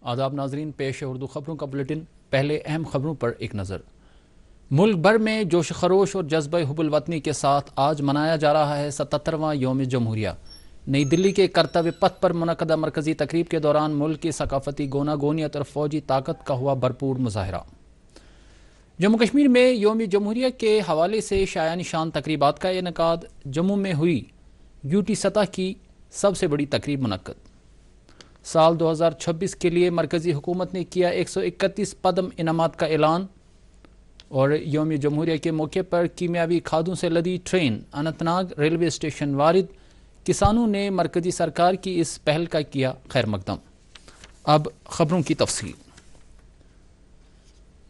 आदाब नाजरीन, पेश है उर्दू खबरों का बुलेटिन। पहले अहम खबरों पर एक नज़र। मुल्क भर में जोश खरोश और जज्बा हुब्बुल वतनी के साथ आज मनाया जा रहा है 77वां यौम जमहूरिया। नई दिल्ली के कर्तव्य पथ पर मुनक़दा मरकजी तकरीब के दौरान मुल्क की सकाफती गोनागोनियत और फौजी ताकत का हुआ भरपूर मुजाहरा। जम्मू कश्मीर में यौम जमहूरिया के हवाले से शाया निशान तकरीबात का इनेकाद। जम्मू में हुई यूटी सतह की सबसे बड़ी तकरीब मुनक़द। साल 2026 के लिए मरकजी हुकूमत ने किया 131 पदम इनामात का ऐलान। और यौम जमहूरिया के मौके पर कीमियावी खादों से लदी ट्रेन अनंतनाग रेलवे स्टेशन वारिद। किसानों ने मरकजी सरकार की इस पहल का किया खैर मकदम। अब खबरों की तफसील।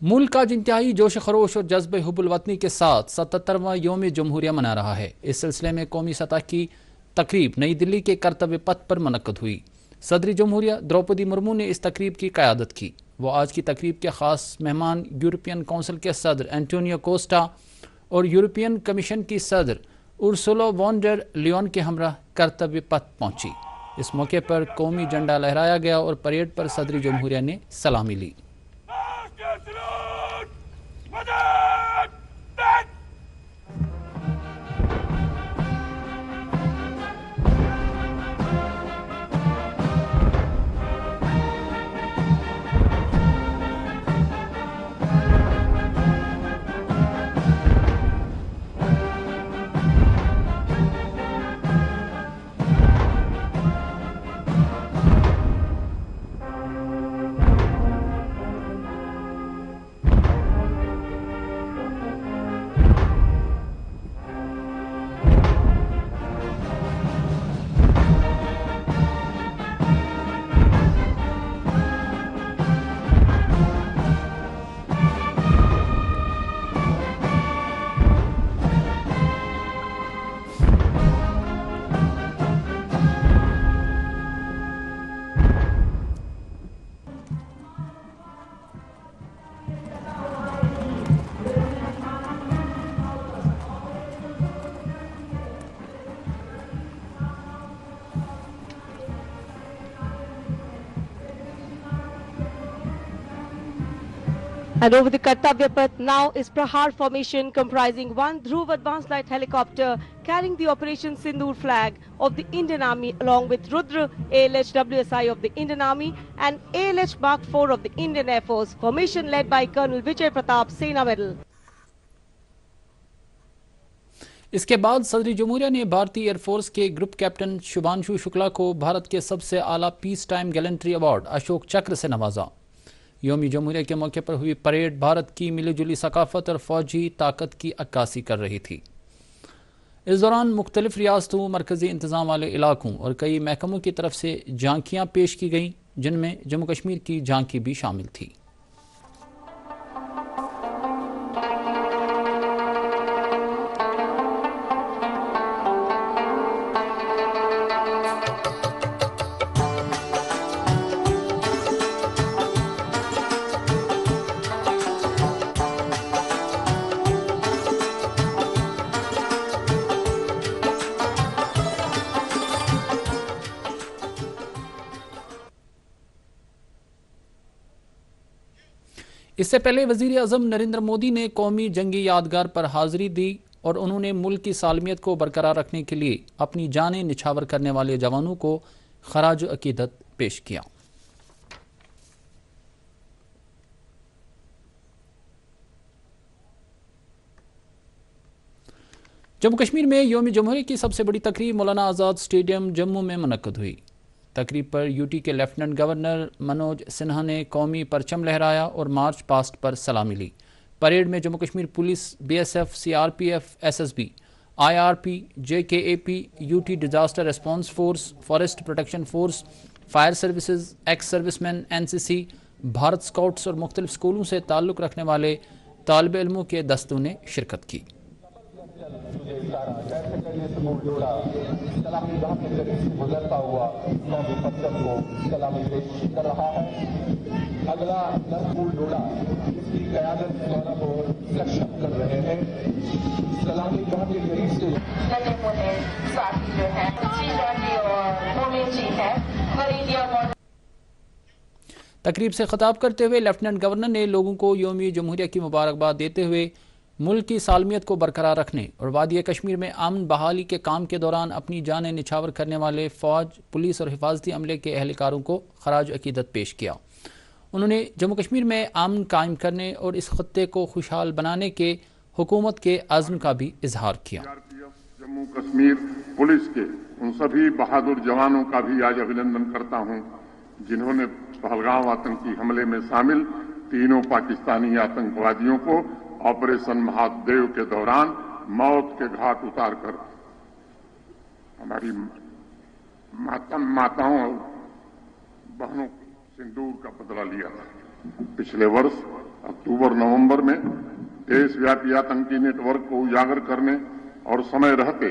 मुल्क आज इंतहाई जोश खरोश और जज्बे हुब्बुल वतनी के साथ 77वां यौम जमहूरिया मना रहा है। इस सिलसिले में कौमी सतह की तकरीब नई दिल्ली के कर्तव्य पथ पर मुनक़द हुई। सदर जमहूरिया द्रौपदी मुर्मू ने इस तकरीब की क़यादत की। वो आज की तकरीब के ख़ास मेहमान यूरोपियन कौंसिल के सदर एंटोनियो कोस्टा और यूरोपियन कमीशन की सदर उर्सुला वॉन डर लियोन के हमरा कर्तव्य पथ पहुंची। इस मौके पर कौमी झंडा लहराया गया और परेड पर सदर जमहूरिया ने सलामी ली। And over the Kartavya Path now is Prahar formation comprising one Dhruv advanced light helicopter carrying the Operation Sindoor flag of the Indian Army along with Rudra ALH WSI of the Indian Army and ALH Mark 4 of the Indian Air Force. Formation led by Colonel Vijay Pratap Sena Medal. इसके बाद सदर जमहूरिया ने भारतीय air force के group captain Shubhanshu Shukla को भारत के सबसे आला peace time gallantry award Ashok चक्र से नवाजा। यौम जमहूरिया के मौके पर हुई परेड भारत की मिलीजुली सकाफत और फौजी ताकत की अक्कासी कर रही थी। इस दौरान मुख्तलिफ रियासतों, मरकजी इंतजाम वाले इलाकों और कई महकमों की तरफ से झांकियाँ पेश की गईं, जिनमें जम्मू कश्मीर की झांकी भी शामिल थी। इससे पहले वज़ीर आज़म नरेंद्र मोदी ने कौमी जंगी यादगार पर हाजिरी दी और उन्होंने मुल्क की सालमियत को बरकरार रखने के लिए अपनी जानें निछावर करने वाले जवानों को खराज अकीदत पेश किया। जम्मू कश्मीर में यौम जमहूरिया की सबसे बड़ी तकरीब मौलाना आज़ाद स्टेडियम जम्मू में मुनक्कद हुई। तकरीब पर यूटी के लेफ्टिनेंट गवर्नर मनोज सिन्हा ने कौमी परचम लहराया और मार्च पास्ट पर सलामी ली। परेड में Jammu Kashmir police, BSF, CRPF, SSB, IRP, JKAP, UT disaster response force, forest protection force, fire services, ex serviceman, NCC, Bharat scouts और मुख्तलिफ स्कूलों से ताल्लुक़ रखने वाले तालिब इल्मों के दस्तों ने शिरकत की। गुजरता हुआ कौमी पत्थर को सलामी पेश कर रहा है। अगला नस्कुल डोडा इसकी क़यादत गौरव और सक्षम कर रहे हैं। तकरीब से खिताब करते हुए लेफ्टिनेंट गवर्नर ने लोगों को यौम जमहूरिया की मुबारकबाद देते हुए मुल्क की सालमियत को बरकरार रखने और वादी कश्मीर में अमन बहाली के काम के दौरान अपनी जानें निछावर करने वाले फ़ौज, पुलिस और हिफाजती अमले के अहलकारों को खराज अकीदत पेश किया। उन्होंने जम्मू कश्मीर में अमन कायम करने और इस खत्ते को खुशहाल बनाने के हुकूमत के अज़्म का भी इजहार किया। जम्मू कश्मीर पुलिस के उन सभी बहादुर जवानों का भी आज अभिनंदन करता हूं जिन्होंने पहलगाम आतंकी हमले में शामिल तीनों पाकिस्तानी आतंकवादियों को ऑपरेशन महादेव के दौरान मौत के घाट उतारकर हमारी माताओं और बहनों सिंदूर का बदला लिया था। पिछले वर्ष अक्टूबर-नवंबर में देशव्यापी आतंकी नेटवर्क को उजागर करने और समय रहते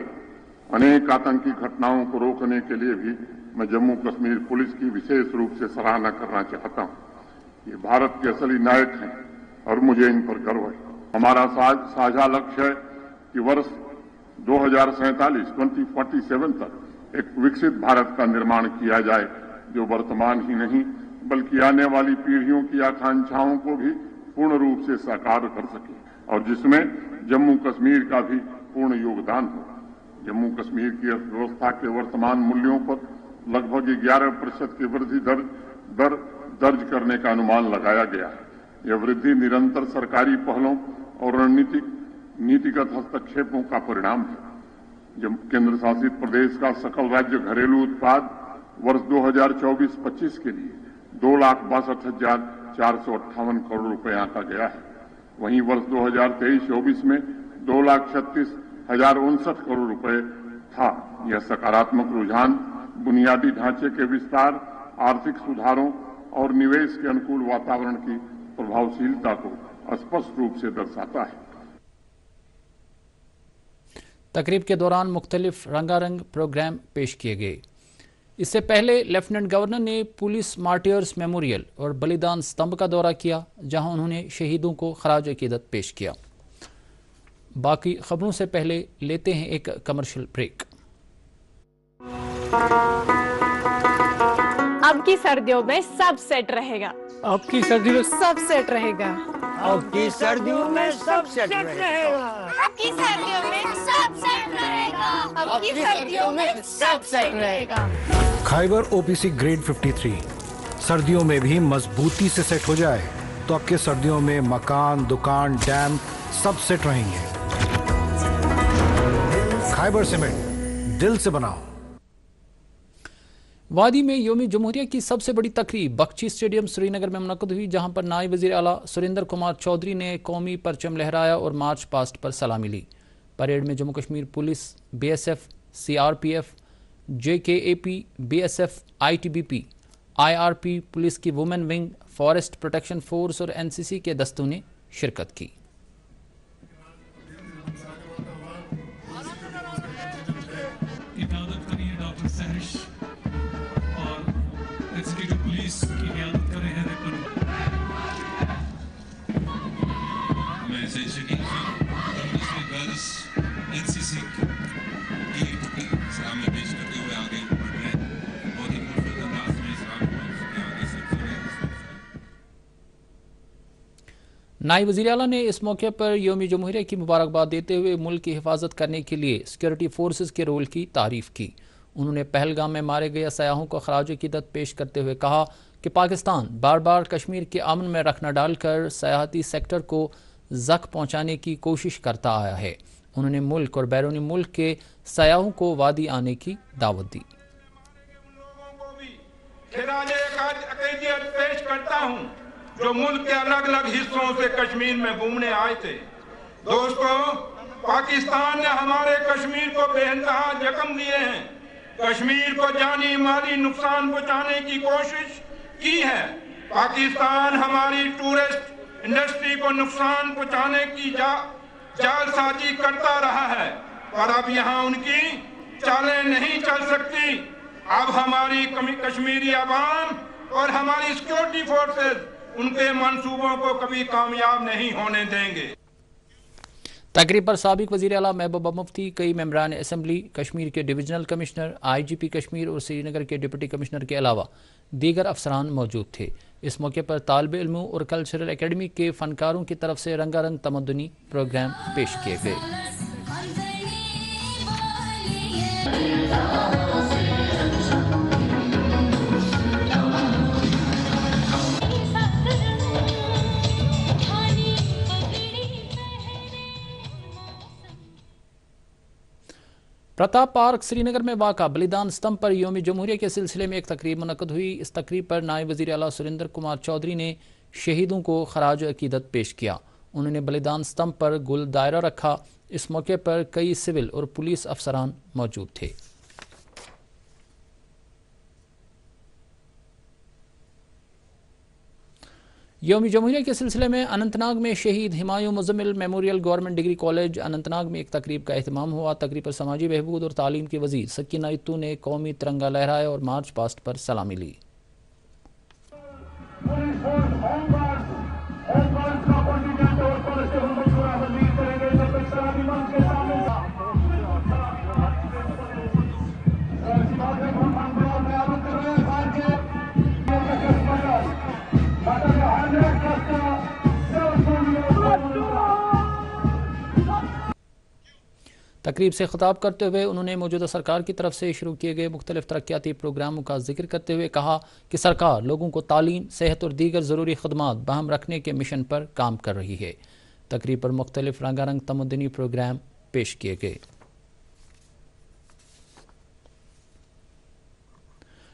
अनेक आतंकी घटनाओं को रोकने के लिए भी मैं जम्मू कश्मीर पुलिस की विशेष रूप से सराहना करना चाहता हूं। ये भारत के असली नायक हैं और मुझे इन पर गर्व है। हमारा साझा लक्ष्य है कि वर्ष 2047 तक एक विकसित भारत का निर्माण किया जाए जो वर्तमान ही नहीं बल्कि आने वाली पीढ़ियों की आकांक्षाओं को भी पूर्ण रूप से साकार कर सके और जिसमें जम्मू कश्मीर का भी पूर्ण योगदान हो। जम्मू कश्मीर की अर्थव्यवस्था के वर्तमान मूल्यों पर लगभग 11% की वृद्धि दर दर्ज करने का अनुमान लगाया गया है। यह वृद्धि निरंतर सरकारी पहलों और नीतिगत हस्तक्षेपों का परिणाम है। जब केंद्र शासित प्रदेश का सकल राज्य घरेलू उत्पाद वर्ष 2024-25 के लिए 2,62,458 करोड़ रुपए आंका गया है। वहीं वर्ष 2023-24 में 2,36,059 करोड़ रुपए था। यह सकारात्मक रुझान बुनियादी ढांचे के विस्तार, आर्थिक सुधारों और निवेश के अनुकूल वातावरण की प्रभावशीलता को स्पष्ट रूप से दर्शाता है। तकरीब के दौरान मुख्तलिफ रंगारंग प्रोग्राम पेश किए गए। इससे पहले लेफ्टिनेंट गवर्नर ने पुलिस मार्टियर्स मेमोरियल और बलिदान स्तंभ का दौरा किया, जहां उन्होंने शहीदों को खराज अकीदत पेश किया। बाकी खबरों से पहले लेते हैं एक कमर्शियल ब्रेक। अब की सर्दियों में सब सेट रहेगा। अब की सर्दियों में सब सेट रहेगा। अब की सर्दियों में सब सेट रहेगा। अब की सर्दियों में सब सेट रहेगा। अब की सर्दियों में सब सेट रहेगा। खाइबर ओपीसी ग्रेड 53 सर्दियों में भी मजबूती से सेट हो जाए तो आपके सर्दियों में मकान, दुकान, डैम सब सेट रहेंगे। खाइबर सीमेंट, दिल से बनाओ। वादी में यौम जमहूरिया की सबसे बड़ी तकरीब बख्शी स्टेडियम श्रीनगर में मुनक़्क़द हुई, जहां पर नायब वज़ीर आला सुरेंद्र कुमार चौधरी ने कौमी परचम लहराया और मार्च पास्ट पर सलामी ली। परेड में Jammu Kashmir police, BSF, CRPF, JKAP, BSF, ITBP, IRP, police की women wing, forest protection force और NCC के दस्तों ने शिरकत की। नायब वज़ीर आला ने इस मौके पर यौम जमहूरिया की मुबारकबाद देते हुए मुल्क की हिफाजत करने के लिए सिक्योरिटी फोर्सेस के रोल की तारीफ़ की। उन्होंने पहलगाम में मारे गए सयाहों को खराज अकीदत पेश करते हुए कहा कि पाकिस्तान बार बार कश्मीर के अमन में रख न डालकर सयाहती सेक्टर को जख्म पहुँचाने की कोशिश करता आया है। उन्होंने मुल्क और बैरूनी मुल्क के सयाहों को वादी आने की दावत दी। पेश करता हूं जो मुल्क के अलग अलग हिस्सों से कश्मीर में घूमने आए थे। दोस्तों, पाकिस्तान ने हमारे कश्मीर को बेइंतहा जख्म दिए हैं। कश्मीर को जानी माली नुकसान पहुंचाने की कोशिश की है। पाकिस्तान हमारी टूरिस्ट इंडस्ट्री को नुकसान पहुंचाने की जालसाजी करता रहा है, पर अब यहाँ उनकी चालें नहीं चल सकती। अब हमारी कश्मीरी अवाम और हमारी सिक्योरिटी फोर्सेस उनके मंसूबों को कभी कामयाब नहीं होने देंगे। तकरीब पर साबिक वज़ीर आला महबूबा मुफ्ती, कई मेंबरान असम्बली, कश्मीर के डिविजनल कमिश्नर, IGP कश्मीर और श्रीनगर के डिप्टी कमिश्नर के अलावा दीगर अफसरान मौजूद थे। इस मौके पर तालिब इल्मों और कल्चरल एकेडमी के फनकारों की तरफ से रंगारंग तमद्दुनी प्रोग्राम पेश किए गए। प्रताप पार्क श्रीनगर में वाक़ा बलिदान स्तंभ पर यौम जमहूरिया के सिलसिले में एक तकरीब मुनक़्क़द हुई। इस तकरीब पर नायब वज़ीर आला सुरेंद्र कुमार चौधरी ने शहीदों को खराज अकीदत पेश किया। उन्होंने बलिदान स्तंभ पर गुल दायरा रखा। इस मौके पर कई सिविल और पुलिस अफसरान मौजूद थे। यौम जमहूरिया के सिलसिले में अनंतनाग में शहीद Humayun Muzammil memorial government degree college Anantnag में एक तकरीब का एहतमाम हुआ। तकरीब पर समाजी बहबूद और तालीम की वज़ीर सकीना इत्तू ने कौमी तिरंगा लहराया और मार्च पास्ट पर सलामी ली। तकरीब से खिताब करते हुए उन्होंने मौजूदा सरकार की तरफ से शुरू किए गए मुख्तलिफ तरक्याती प्रोग्रामों का जिक्र करते हुए कहा कि सरकार लोगों को तालीम, सेहत और दीगर ज़रूरी खदमात बहम रखने के मिशन पर काम कर रही है। तकरीब पर मुख्तलिफ रंगारंग तमद्दुनी प्रोग्राम पेश किए गए।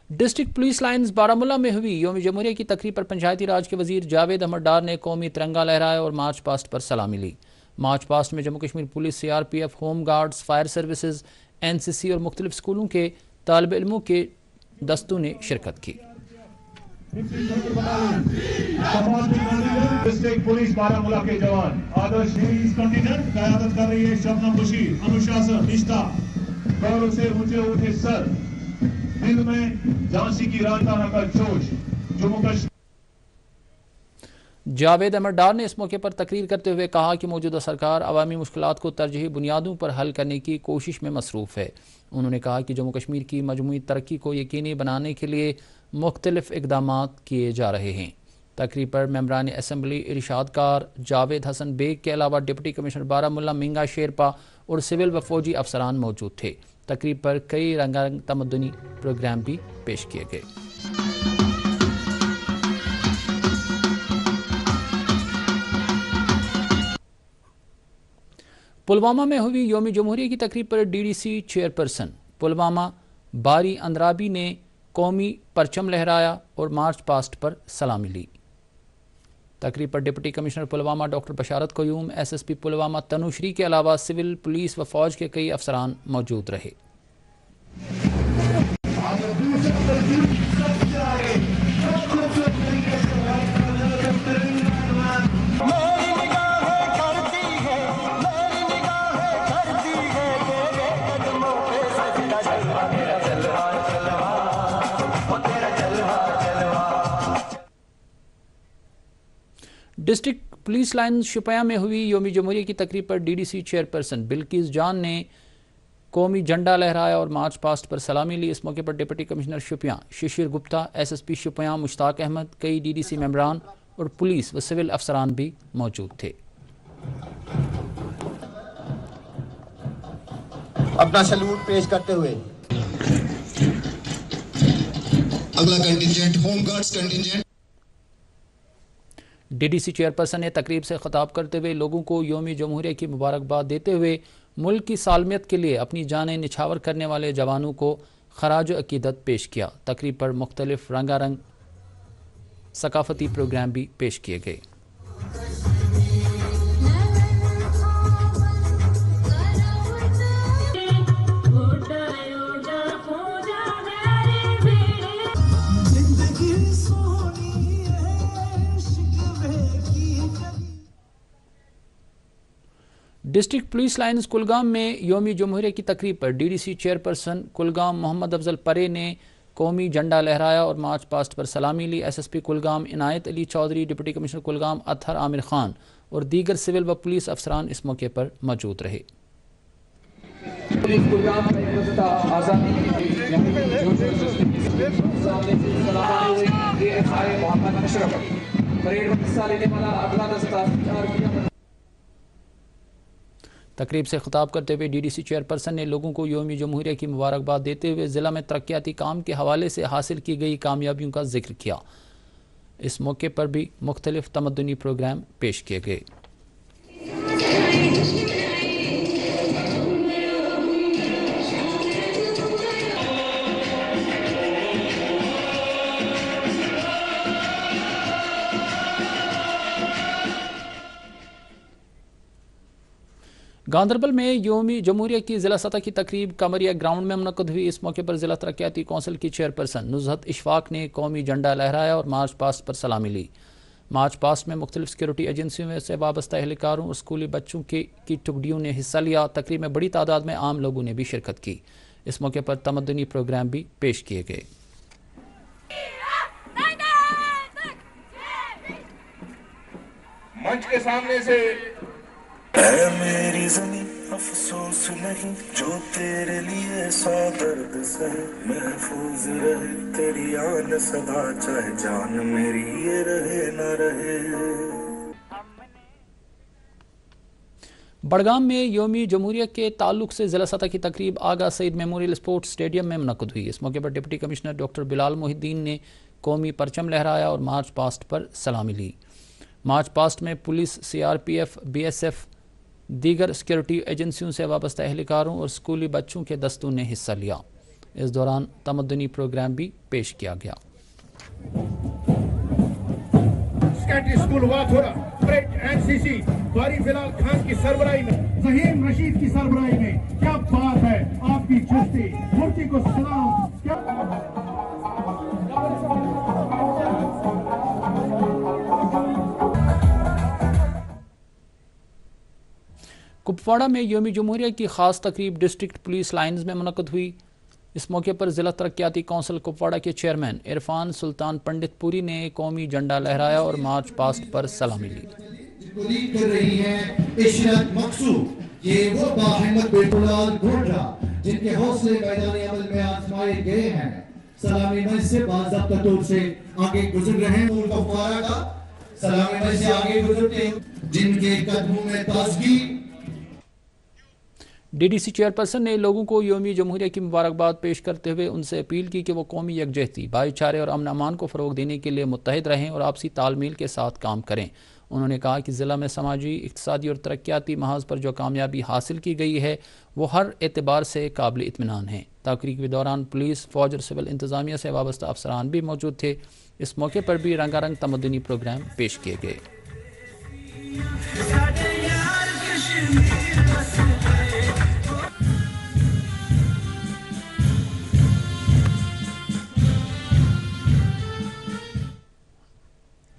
डिस्ट्रिक्ट पुलिस लाइन्स बारामूला में हुई यौम जमहूरिया की तकरीब पर पंचायती राज के वज़ीर जावेद अहमद डार ने कौमी तिरंगा लहराया और मार्च पास्ट पर सलामी ली। मार्च पास्ट में Jammu Kashmir police, CRPF, home guards, fire services, NCC और मुख्तलिफ स्कूलों के तालिब इल्मों के दस्तों ने शिरकत की। डिस्ट्रिक्ट पुलिस बारामूला के जवान आदर्श कंटिजेंट क़यादत कर रही है शबनम बशीर, अनुशासन, निष्ठा, गौरव से ऊंचे उठे सर, दिल में झांसी की राजधानी का जोश। जम्मू कश्मीर जावेद अहमद डार ने इस मौके पर तकरीर करते हुए कहा कि मौजूदा सरकार अवामी मुश्किलात को तरजीही बुनियादों पर हल करने की कोशिश में मसरूफ़ है। उन्होंने कहा कि जम्मू कश्मीर की मजमूई तरक्की को यकीनी बनाने के लिए मुख्तलिफ इक़दामात किए जा रहे हैं। तकरीब पर मेंबरान असम्बली इरशादकार जावेद हसन बेग के अलावा डिप्टी कमिश्नर बारामूला मिंगा शेरपा और सिविल व फौजी अफसरान मौजूद थे। तकरीब पर कई रंगारंग तमद्दुनी प्रोग्राम भी पेश किए गए। पुलवामा में हुई यौम जमहूरिया की तकरीब पर DDC चेयरपर्सन पुलवामा बारी अंद्राबी ने कौमी परचम लहराया और मार्च पास्ट पर सलामी ली। तकरीब पर डिप्टी कमिश्नर पुलवामा डॉक्टर बशारत क़यूम, SSP पुलवामा तनुश्री के अलावा सिविल, पुलिस व फौज के कई अफसरान मौजूद रहे। डिस्ट्रिक्ट पुलिस लाइन शुपिया में हुई यौम जमहूरिया की तकरीब पर DDC चेयरपर्सन बिल्किस जान ने कौमी झंडा लहराया और मार्च पास्ट पर सलामी ली। इस मौके पर डिप्टी कमिश्नर शुपिया शिशिर गुप्ता, SSP शुपिया मुश्ताक अहमद, कई DDC मेंबरान और पुलिस व सिविल अफसरान भी मौजूद थे। अपना सैल्यूट पेश करते हुए अगला contingent home guards contingent. DDC chairperson ने तकरीब से खिताब करते हुए लोगों को यौम जमहूरिया की मुबारकबाद देते हुए मुल्क की सालमियत के लिए अपनी जानें निछावर करने वाले जवानों को खराज अकीदत पेश किया। तकरीब पर मुख्तलिफ रंगारंग सकाफती प्रोग्राम भी पेश किए गए। डिस्ट्रिक्ट पुलिस लाइन्स कुलगाम में यौम जमहूरिया की तकरीब पर DDC चेयरपर्सन कुलगाम मोहम्मद अफजल परे ने कौमी झंडा लहराया और मार्च पास्ट पर सलामी ली। SSP कुलगाम इनायत अली चौधरी, डिप्टी कमिश्नर कुलगाम अतहर आमिर खान और दीगर सिविल व पुलिस अफसरान इस मौके पर मौजूद रहे। पुलिस गुलजाम का हिफाजत आज़ादी मोहम्मद अशरफ परेड में हिस्सा लेने वाला अगला दस्ता तकरीब से खिताब करते हुए डीडीसी चेयरपर्सन ने लोगों को यौम जमहूरिया की मुबारकबाद देते हुए ज़िला में तरक्याती काम के हवाले से हासिल की गई कामयाबियों का जिक्र किया। इस मौके पर भी मुख्तलिफ तमद्दुनी प्रोग्राम पेश किए गए। गांधरबल में यौमी जमहूरिया की ज़िला सतह की तकरीब कमरिया ग्राउंड में मुनक़द हुई। इस मौके पर ज़िला तरक्याती कौंसिल की चेयरपर्सन नुज़हत इशफाक ने कौमी झंडा लहराया और मार्च पास्ट पर सलामी ली। मार्च पास्ट में मुख्तलिफ सिक्योरिटी एजेंसियों से वाबस्ता एहलकारों और स्कूली बच्चों की टुकड़ियों ने हिस्सा लिया। तकरीब में बड़ी तादाद में आम लोगों ने भी शिरकत की। इस मौके पर तमद्दुनी प्रोग्राम भी पेश किए गए। मंच के सामने से है मेरी ज़मीं अफसोस नहीं जो तेरे लिए सौ दर्द सहे, महफूज रहे तेरी आन सदा चाहे जान मेरी ये रहे न रहे। बड़गाम में यौमी जमहूरिया के ताल्लुक से ज़िला सतह की तकरीब आगा सईद मेमोरियल स्पोर्ट्स स्टेडियम में मुनक़द हुई। इस मौके पर deputy commissioner doctor Bilal Mohiddin ने कौमी परचम लहराया और मार्च पास्ट पर सलामी ली। मार्च पास्ट में पुलिस, CRPF, BSF, दीगर सिक्योरिटी एजेंसियों से वाबस्ता एहलकारों और स्कूली बच्चों के दस्तों ने हिस्सा लिया। इस दौरान तमद्दुनी प्रोग्राम भी पेश किया गया। स्कूल वाथोरा परेड NCC वारी फिलहाल खान की सरबराही में, ज़हीर रशीद की सरबराही में, क्या बात है आपकी चुस्ती, मूर्ति को सलाम। कुपवाड़ा में यौमी जमहूरिया की ख़ास तकरीब डिस्ट्रिक्ट पुलिस लाइन्स में मुनक़द हुई। इस मौके पर ज़िला तरक्याती कौंसिल कुपवाड़ा के चेयरमैन इरफान सुल्तान पंडित पुरी ने कौमी झंडा लहराया और मार्च पास्ट पर सलामी ली। ये वो बाहिम्मत बेटुलाल घोड़ा जिनके हौसले मैदानी अमल में आजमाए गए हैं, सलामी मंच से बाज़ाब्ता तौर से आगे गुजर रहे हैं। कुपवाड़ा का सलामी मंच से आगे गुजरते जिनके कदमों में ताज़गी। डीडीसी चेयरपर्सन ने लोगों को यौमी जमहूरिया की मुबारकबाद पेश करते हुए उनसे अपील की कि वो कौमी यकजहती, भाईचारे और अमन अमान को फ़रोग देने के लिए मुत्तहिद रहें और आपसी तालमेल के साथ काम करें। उन्होंने कहा कि ज़िला में समाजी, इक़्तिसादी और तरक्याती महाज पर जो कामयाबी हासिल की गई है वो हर एतबार से काबिल इत्मीनान है। तकरीब के दौरान पुलिस, फ़ौज और सिविल इंतज़ामिया से वाबस्ता अफसरान भी मौजूद थे। इस मौके पर भी रंगारंग तमद्दुनी प्रोग्राम पेश किए गए।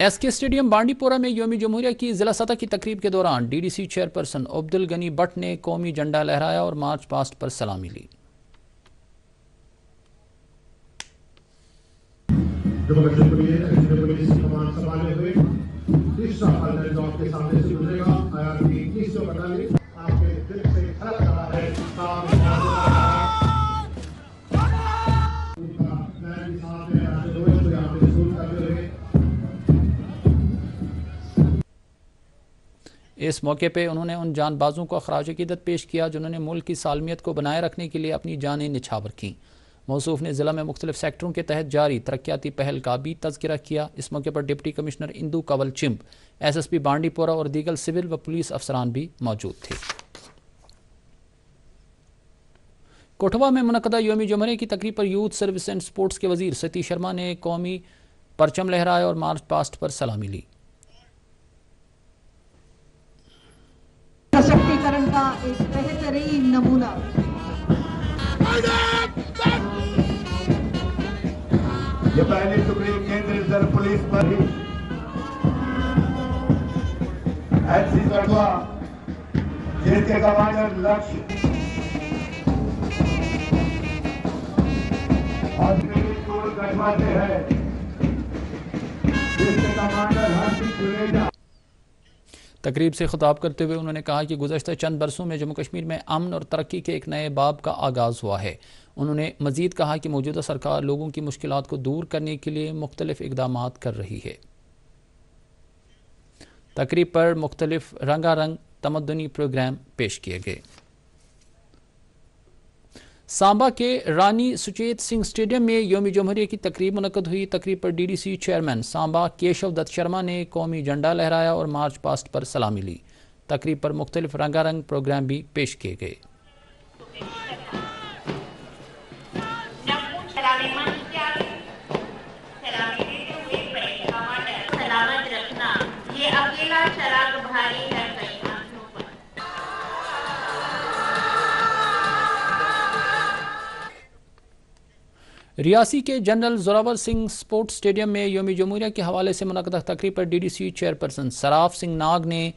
SK स्टेडियम बांडीपोरा में यौमी जमहूरिया की ज़िला सतह की तकरीब के दौरान डीडीसी चेयरपर्सन अब्दुल गनी भट्ट ने कौमी झंडा लहराया और मार्च पास्ट पर सलामी ली। इस मौके पे उन्होंने उन जानबाजों को खराज अकीदत पेश किया जिन्होंने मुल्क की सालमियत को बनाए रखने के लिए अपनी जानें निछावर की। मौसूफ ने ज़िला में मुख्तलिफ सेक्टरों के तहत जारी तरक्याती पहल का भी तज़किरा किया। इस मौके पर deputy commissioner Indu Kanwal chimp, SSP Bandipora और दीगर सिविल व पुलिस अफसरान भी मौजूद थे। कोठवा में मुनक़दा यौमी जमहूरिया की तकरीब पर यूथ सर्विस एंड स्पोर्ट्स के वज़ीर सतीश शर्मा ने कौमी परचम लहराया और मार्च पास्ट पर सलामी ली। सशक्तिकरण का एक बेहतरीन नमूना ये पहली टुकड़ी केंद्रीय रिजर्व पुलिस पर ही NC कठुआ जिसके कमांडर लक्ष्य और कठुआ से है जिसके कमांडर हर्षित जुनेजा। तकरीब से खिताब करते हुए उन्होंने कहा कि गुज़श्ता चंद बरसों में जम्मू कश्मीर में अमन और तरक्की के एक नए बाब का आगाज़ हुआ है। उन्होंने मज़ीद कहा कि मौजूदा सरकार लोगों की मुश्किलात को दूर करने के लिए मुख्तलिफ इक़दामात कर रही है। तकरीब पर मुख्तलिफ रंगारंग तमद्दुनी प्रोग्राम पेश किए गए। सांबा के रानी सुचेत सिंह स्टेडियम में यौम जमहूरिया की तकरीब मुनक़द हुई। तकरीब पर DDC चेयरमैन सांबा केशव दत्त शर्मा ने कौमी झंडा लहराया और मार्च पास्ट पर सलामी ली। तकरीब पर मुख्तलिफ रंगारंग प्रोग्राम भी पेश किए गए। रियासी के general Zorawar Singh sports stadium में यौम जमहूरिया के हवाले से मुनक़दा तकरीब पर DDC चेयरपर्सन सराफ सिंह नाग ने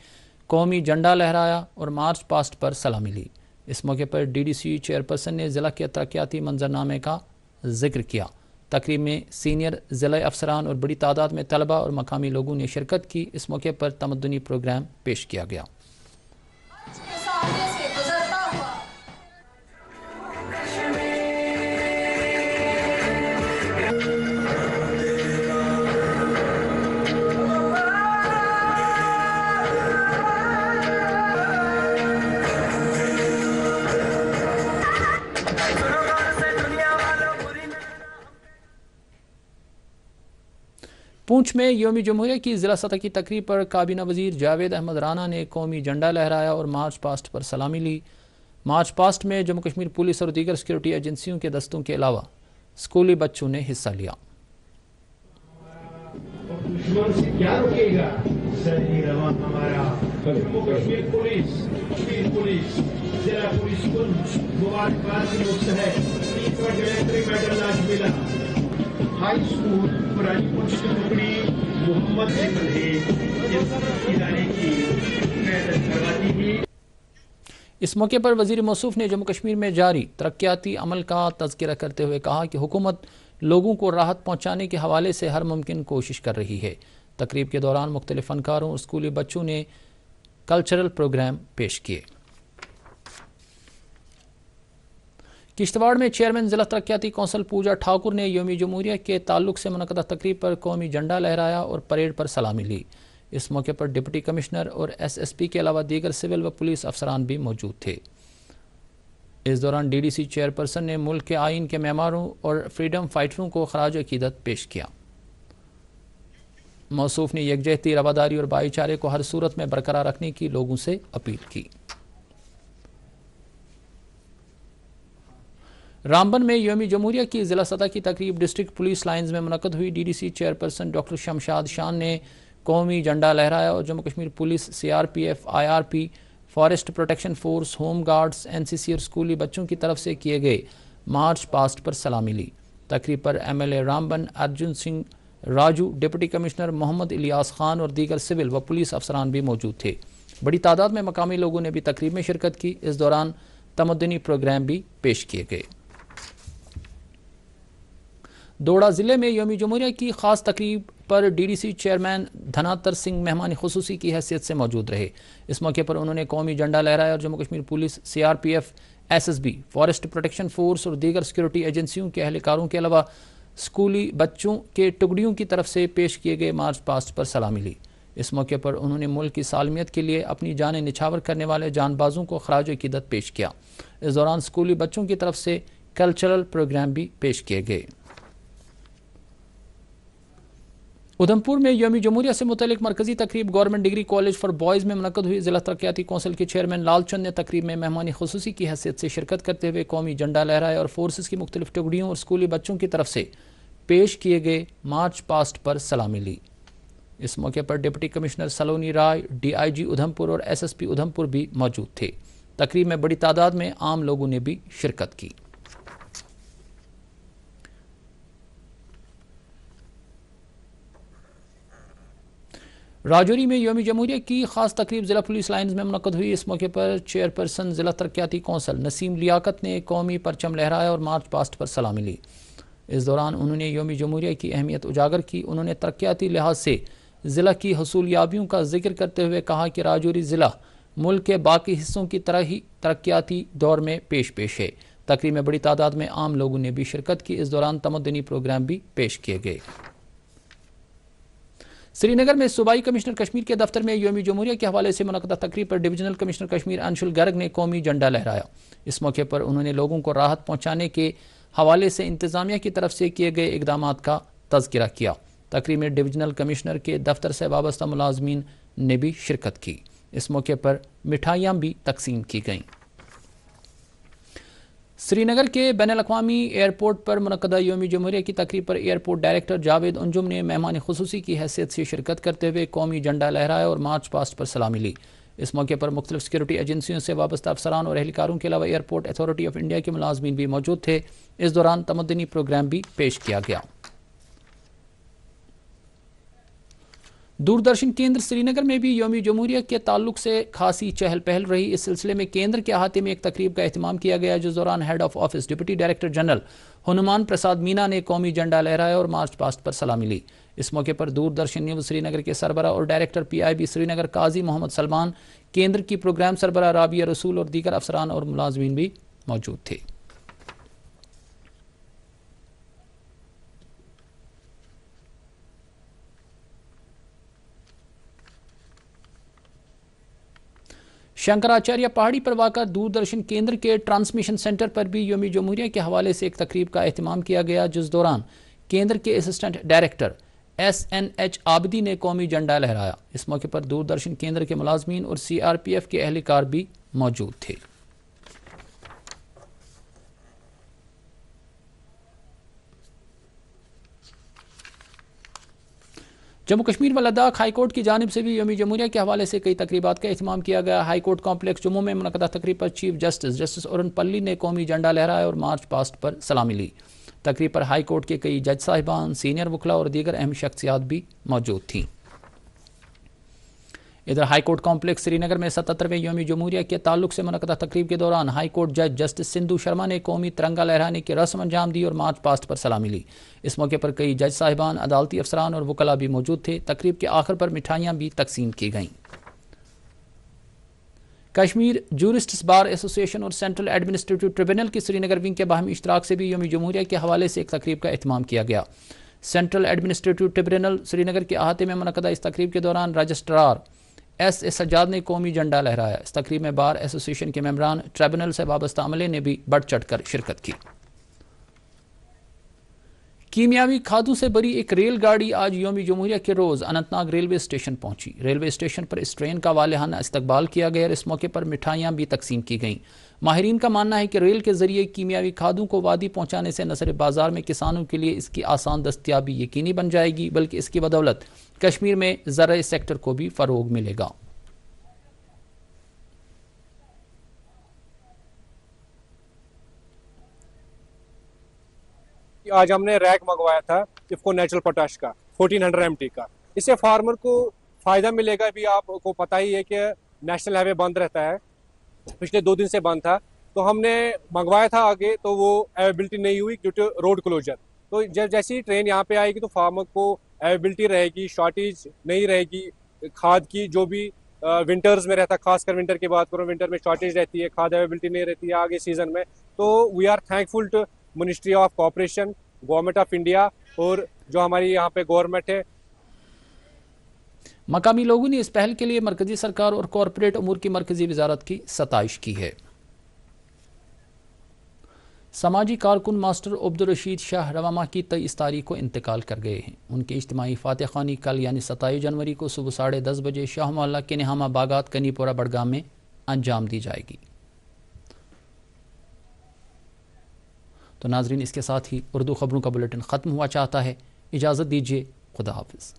कौमी झंडा लहराया और मार्च पास्ट पर सलामी ली। इस मौके पर DDC चेयरपर्सन ने ज़िला के तरक्याती मंजरनामे का जिक्र किया। तकरीब में सीनियर ज़िला अफसरान और बड़ी तादाद में तलबा और मकामी लोगों ने शिरकत की। इस मौके पर तमद्दुनी प्रोग्राम पेश किया गया। पूंछ में यौम जमहूरिया की ज़िला सतह की तकरीब पर काबीना वज़ीर जावेद अहमद राना ने कौमी झंडा लहराया और मार्च पास्ट पर सलामी ली। मार्च पास्ट में जम्मू कश्मीर पुलिस और दीगर सिक्योरिटी एजेंसियों के दस्तों के अलावा स्कूली बच्चों ने हिस्सा लिया। हाई स्कूल पुरानी पुलिस की टुकड़ी मोहम्मद इस मौके पर वज़ीर मौसूफ ने जम्मू कश्मीर में जारी तरक्याती अमल का तज़किरा करते हुए कहा कि हुकूमत लोगों को राहत पहुँचाने के हवाले से हर मुमकिन कोशिश कर रही है। तकरीब के दौरान मुख्तलिफ फनकारों और स्कूली बच्चों ने कल्चरल प्रोग्राम पेश किए। किश्तवाड़ में चेयरमैन ज़िला तरक्याती कौंसल पूजा ठाकुर ने यौम जमहूरिया के ताल्लुक से मुनक़दा तकरीब पर कौमी झंडा लहराया और परेड पर सलामी ली। इस मौके पर डिप्टी कमिश्नर और SSP के अलावा दीगर सिविल व पुलिस अफसरान भी मौजूद थे। इस दौरान DDC चेयरपर्सन ने मुल्क के आइन के मेमारों और फ्रीडम फाइटरों को खराज अकीदत पेश किया। मौसूफ ने यकजहती, रवादारी और भाईचारे को हर सूरत में बरकरार रखने की लोगों से अपील की। रामबन में यौम जमहूरिया की ज़िला सतह की तकरीब डिस्ट्रिक्ट पुलिस लाइन्स में मुनक़द हुई। DDC चेयरपर्सन डॉक्टर शमशाद शान ने कौमी झंडा लहराया और Jammu Kashmir police, CRPF, IRP, forest protection force, home guards, NCC और स्कूली बच्चों की तरफ से किए गए मार्च पास्ट पर सलामी ली। तकरीब पर MLA Ramban Arjun Singh Raju, deputy commissioner Mohammad Ilyas Khan और दीगर सिविल व पुलिस अफसरान भी मौजूद थे। बड़ी तादाद में मकामी लोगों ने भी तकरीब में शिरकत की। इस दौरान तमद्दुनी प्रोग्राम भी पेश किए गए। दोड़ा ज़िले में यौम जमहूरिया की ख़ास तकरीब पर DDC चेयरमैन धनातर सिंह मेहमान खुसूसी की हैसियत से मौजूद रहे। इस मौके पर उन्होंने कौमी झंडा लहराया और Jammu Kashmir police, CRPF, SSB, forest protection force और दीगर सिक्योरिटी एजेंसियों के अहलकारों के अलावा स्कूली बच्चों के टुकड़ियों की तरफ से पेश किए गए मार्च पास्ट पर सलामी ली। इस मौके पर उन्होंने मुल्क की सालमियत के लिए अपनी जानें निछावर करने वाले जानबाजों को खराज अकीदत पेश किया। इस दौरान स्कूली बच्चों की तरफ से कल्चरल प्रोग्राम भी पेश किए गए। उधमपुर में यौम जमहूरिया से मुतल्लिक मरकजी तकरीब government degree college for boys में मुनक़द हुई। ज़िला तरक्याती कौंसिल के चेयरमैन लालचंद ने तकरीब में मेहमानी खुसूसी की हैसियत से शिरकत करते हुए कौमी झंडा लहराया और फोर्सेस की मुख्तलिफ टुकड़ियों और स्कूली बच्चों की तरफ से पेश किए गए मार्च पास्ट पर सलामी ली। इस मौके पर डिप्टी कमिश्नर सलोनी राय, DIG उधमपुर और SSP उधमपुर भी मौजूद थे। तकरीब में बड़ी तादाद में आम लोगों ने भी शिरकत की। राजौरी में यौम जमहूरिया की खास तकरीब ज़िला पुलिस लाइन्स में मुनक़द हुई। इस मौके पर चेयरपर्सन ज़िला तरक्याती कौंसल नसीम लियाकत ने कौमी परचम लहराया और मार्च पास्ट पर सलामी ली। इस दौरान उन्होंने यौम जमहूरिया की अहमियत उजागर की। उन्होंने तरक्याती लिहाज से ज़िला की हसूलियाबियों का जिक्र करते हुए कहा कि राजौरी ज़िला मुल्क के बाकी हिस्सों की तरह ही तरक्याती दौर में पेश है। तकरीब में बड़ी तादाद में आम लोगों ने भी शिरकत की। इस दौरान तमद्दुनी प्रोग्राम भी पेश किए गए। श्रीनगर में सूबाई कमिश्नर कश्मीर के दफ्तर में यौम जमहूरिया के हवाले से मुनक़दा तकरीब पर डिवीजनल कमिश्नर कश्मीर अंशुल गर्ग ने कौमी झंडा लहराया। इस मौके पर उन्होंने लोगों को राहत पहुँचाने के हवाले से इंतज़ामिया की तरफ से किए गए इक़दाम का तज़किरा किया। तकरीब में डिवीजनल कमिश्नर के दफ्तर से वाबस्ता मुलाजमीन ने भी शिरकत की। इस मौके पर मिठाइयाँ भी तकसीम की गईं। श्रीनगर के बैनुल-अक़वामी एयरपोर्ट पर मुनक़दा यौम जमहूरिया की तकरीब पर एयरपोर्ट डायरेक्टर जावेद अंजुम ने मेहमान खुसूसी की हैसियत से शिरकत करते हुए कौमी झंडा लहराया और मार्च पास्ट पर सलामी ली। इस मौके पर मुख्तलिफ सिक्योरिटी एजेंसियों से वाबस्ता अफसरान और एहलकारों के अलावा एयरपोर्ट अथॉरिटी ऑफ इंडिया के मुलाजमीन भी मौजूद थे। इस दौरान तमद्दुनी प्रोग्राम भी पेश किया गया। दूरदर्शन केंद्र श्रीनगर में भी यौम जमहूरिया के ताल्लुक से खासी चहल पहल रही। इस सिलसिले में केंद्र के अहाते में एक तकरीब का एहतमाम किया गया, जिस दौरान head of office deputy director general Hanuman Prasad Meena ने कौमी झंडा लहराया और मार्च पास्ट पर सलामी ली। इस मौके पर दूरदर्शन न्यूज़ श्रीनगर के सरबरा और डायरेक्टर PIB श्रीनगर काजी मोहम्मद सलमान, केंद्र की प्रोग्राम सरबरा राबिया रसूल और दीगर अफसरान और मुलाजमीन भी मौजूद थे। शंकराचार्य पहाड़ी पर वाक़ा दूरदर्शन केंद्र के ट्रांसमिशन सेंटर पर भी यौम जमहूरिया के हवाले से एक तकरीब का एहतमाम किया गया, जिस दौरान केंद्र के असिस्टेंट डायरेक्टर SNH आबदी ने कौमी झंडा लहराया। इस मौके पर दूरदर्शन केंद्र के मुलाजमीन और CRPF के एहलकार भी मौजूद थे। जम्मू कश्मीर व लद्दाख हाईकोर्ट की जानिब से भी यौम जमहूरिया के हवाले से कई तकरीबात का एहतमाम किया गया। हाईकोर्ट कॉम्प्लेक्स जम्मू में मुनक़दा तकरीब पर चीफ जस्टिस अरुण पल्ली ने कौमी झंडा लहराया और मार्च पास्ट पर सलामी ली। तकरीब पर हाईकोर्ट के कई जज साहिबान, सीनियर वकला और दीगर अहम शख्सियात भी मौजूद थीं। इधर हाईकोर्ट कॉम्प्लेक्स श्रीनगर में 77वें यौम जमहूरिया के ताल्लुक से मुनक़दा तकरीब के दौरान हाईकोर्ट जज जस्टिस सिंधु शर्मा ने कौमी तिरंगा लहराने की रस्म अंजाम दी और मार्च पास्ट पर सलामी ली। इस मौके पर कई जज साहिबान, अदालती अफसरान और वकला भी मौजूद थे। तकरीब के आखिर पर मिठाइयाँ भी तकसीम की गईं। कश्मीर जूरिस्ट्स बार एसोसिएशन और सेंट्रल एडमिनिस्ट्रेटिव ट्रिब्यूनल की श्रीनगर विंग के बाहमी इश्तराक से भी यौम जमहूरिया के हवाले से एक तकरीब का एहतमाम किया गया। सेंट्रल एडमिनिस्ट्रेटिव ट्रिब्यूनल श्रीनगर के अहाते में मुनक़दा इस तकरीब के दौरान रजिस्ट्रार S.A. सज्जाद ने कौमी झंडा लहराया। इस तकरीब में बार एसोसिएशन के मेंबरान, ट्रिब्यूनल से वाबस्ता अमले ने भी बढ़ चढ़ कर शिरकत की। कीमियावी खादों से भरी एक रेलगाड़ी आज यौम जमहूरिया के रोज़ अनंतनाग रेलवे स्टेशन पहुंची। रेलवे स्टेशन पर इस ट्रेन का वालेहाना इस्तकबाल किया गया और इस मौके पर मिठाइयाँ भी तकसीम की गईं। माहिरीन का मानना है कि रेल के जरिए कीमियावी खादों को वादी पहुँचाने से न सिर्फ बाजार में किसानों के लिए इसकी आसान दस्तियाबी यकीनी बन जाएगी, बल्कि इसकी बदौलत कश्मीर में ज़राई सेक्टर को भी फ़रोग मिलेगा। आज हमने रैक मंगवाया था इफको नेचुरल पोटाश का 1400 MT का। इससे फार्मर को फायदा मिलेगा। भी आपको पता ही है कि नेशनल हाईवे बंद रहता है, पिछले 2 दिन से बंद था, तो हमने मंगवाया था आगे, तो वो अवेलेबिलिटी नहीं हुई ड्यू टू रोड क्लोजर। तो जब जैसी ट्रेन यहाँ पे आएगी तो फार्मर को अवेलेबिलिटी रहेगी, शॉर्टेज नहीं रहेगी खाद की। जो भी विंटर्स में रहता, खासकर विंटर की बात करूँ, विंटर में शॉर्टेज रहती है, खाद अवेलेबिलिटी नहीं रहती है आगे सीजन में। तो we are thankful to ministry of cooperation, government of India और जो हमारी यहाँ पे गवर्नमेंट है। मकामी लोगों ने इस पहल के लिए मरकजी सरकार और कॉरपोरेट अमूर की मरकजी वजारत की सताइश की है। समाजी कारकुन मास्टर अब्दुल रशीद शाह रवामा की 23 तारीख को इंतकाल कर गए हैं। उनकी इज्तिमाई फातह खानी कल यानी 27 जनवरी को सुबह 10:30 बजे शाह मोहल्ला के निहामा बागात कनीपोरा बड़गाम में अंजाम दी जाएगी। तो नाजरीन, इसके साथ ही उर्दू खबरों का बुलेटिन ख़त्म हुआ चाहता है। इजाज़त दीजिए, खुदा हाफिज़।